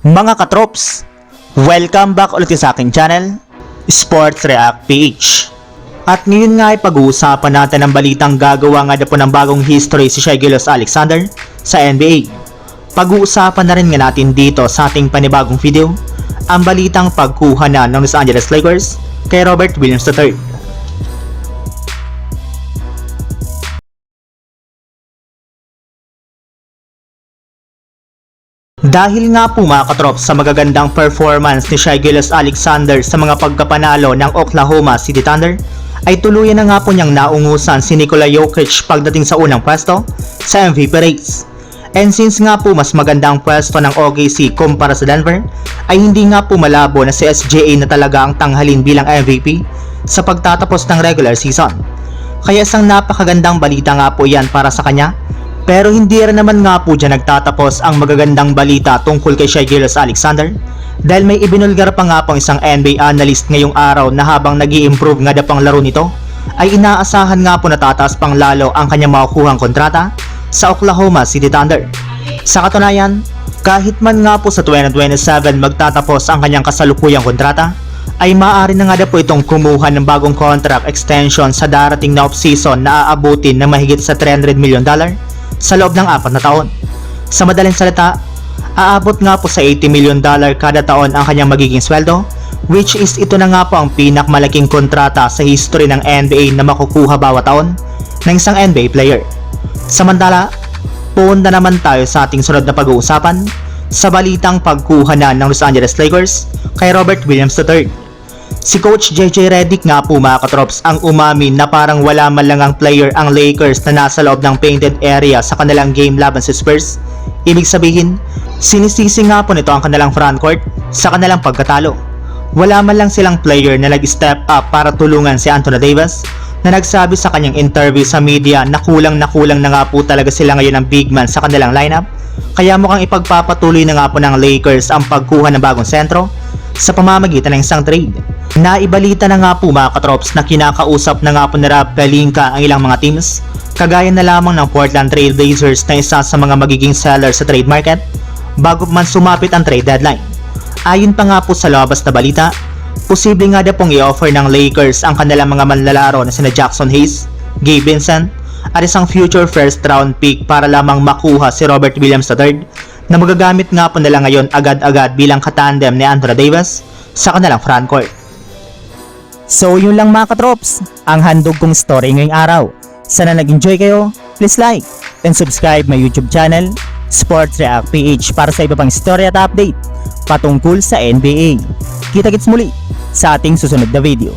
Mga katrops, welcome back ulit sa aking channel, Sports React PH. At ngayon nga ay pag-uusapan natin ang balitang gagawa nga na po ng bagong history si Shai Gilgeous-Alexander sa NBA. Pag-uusapan na rin nga natin dito sa ating panibagong video, ang balitang pagkuha na ng Los Angeles Lakers kay Robert Williams III. Dahil nga po mga katrops sa magagandang performance ni Shai Gilgeous-Alexander sa mga pagkapanalo ng Oklahoma City Thunder, ay tuluyan na nga po niyang naungusan si Nikola Jokic pagdating sa unang pwesto sa MVP race. And since nga po mas maganda ang pwesto ng OKC kumpara sa Denver, ay hindi nga po malabo na si SGA na talaga ang tanghalin bilang MVP sa pagtatapos ng regular season. Kaya isang napakagandang balita nga po yan para sa kanya. Pero hindi rin naman nga po dyan nagtatapos ang magagandang balita tungkol kay Shai Gilgeous-Alexander, dahil may ibinulgar pa nga pong isang NBA analyst ngayong araw na habang nag-i-improve nga pang laro nito, ay inaasahan nga po na tataas pang lalo ang kanyang makukuhang kontrata sa Oklahoma City Thunder. Sa katunayan, kahit man nga po sa 2027 magtatapos ang kanyang kasalukuyang kontrata, ay maaari na nga po itong kumuha ng bagong contract extension sa darating na off-season na aabutin ng mahigit sa $300 million sa loob ng 4 na taon. Sa madaling salita, aabot nga po sa $80 million kada taon ang kanyang magiging sweldo, which is ito na nga po ang pinakmalaking kontrata sa history ng NBA na makukuha bawat taon ng isang NBA player. Samantala, punta naman tayo sa ating sunod na pag-uusapan sa balitang pagkuha na ng Los Angeles Lakers kay Robert Williams III. Si Coach JJ Redick nga po mga katrops ang umamin na parang wala man lang ang player ang Lakers na nasa loob ng painted area sa kanilang game laban sa Spurs. Ibig sabihin, sinisisi nga po nito ang kanilang frontcourt sa kanilang pagkatalo. Wala man lang silang player na nag-step up para tulungan si Anthony Davis, na nagsabi sa kanyang interview sa media na kulang na nga po talaga sila ngayon ng big man sa kanilang lineup. Kaya mukhang ipagpapatuloy na nga po ng Lakers ang pagkuha ng bagong sentro sa pamamagitan ng isang trade. Naibalita na nga po mga katrops na kinakausap na nga po ni Rob Pelinka ang ilang mga teams, kagaya na lamang ng Portland Trail Blazers na isa sa mga magiging seller sa trade market bago man sumapit ang trade deadline. Ayon pa nga po sa labas na balita, posible nga na pong i-offer ng Lakers ang kanilang mga manlalaro na sina Jackson Hayes, Gabe Vincent at isang future first round pick para lamang makuha si Robert Williams III na magagamit nga po nila ngayon agad-agad bilang katandem ni Anthony Davis sa kanilang frontcourt. So yun lang mga katrops, ang handog kong story ngayong araw. Sana nag-enjoy kayo, please like and subscribe my YouTube channel, Sports React PH, para sa iba pang story at update patungkol sa NBA. Kita-kits muli sa ating susunod na video.